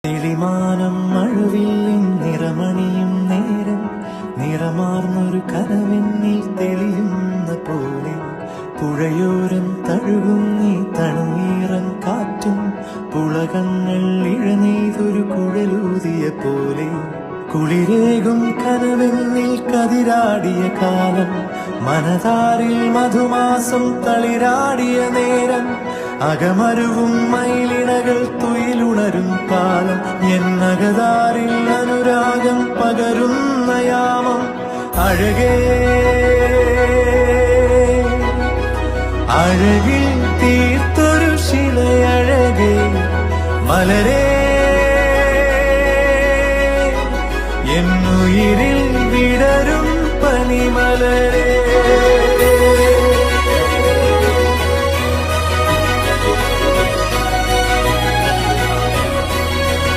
തെളിമാനം മഴവില്ലിൻ നിറമണിയും നേരം നിറമാർന്നൊരു കനവെന്നിൽ തെളിയുന്ന പോലെ പുഴയോരം തഴുകുന്നീ തണുനീറൻ കാറ്റും പുളകങ്ങൾ ഇഴനെയ്തൊരു കുഴലൂതിയ പോലെ കുളിരേകും കനവെന്നിൽ കതിരാടിയ കാലം മനതാരിൽ മധുമാസം തളിരാടിയ നേരം അകമരുവും മയിലിണകൾ തുയിലുണരും കാലം എന്നകതാരിൽ അനുരാഗം പകരുന്ന യാമം അഴകേ അഴകിൽ തീർത്തൊരു ശിലയഴകേ മലരേ എന്നുയിരിൽ വിടരും പനിമലരേ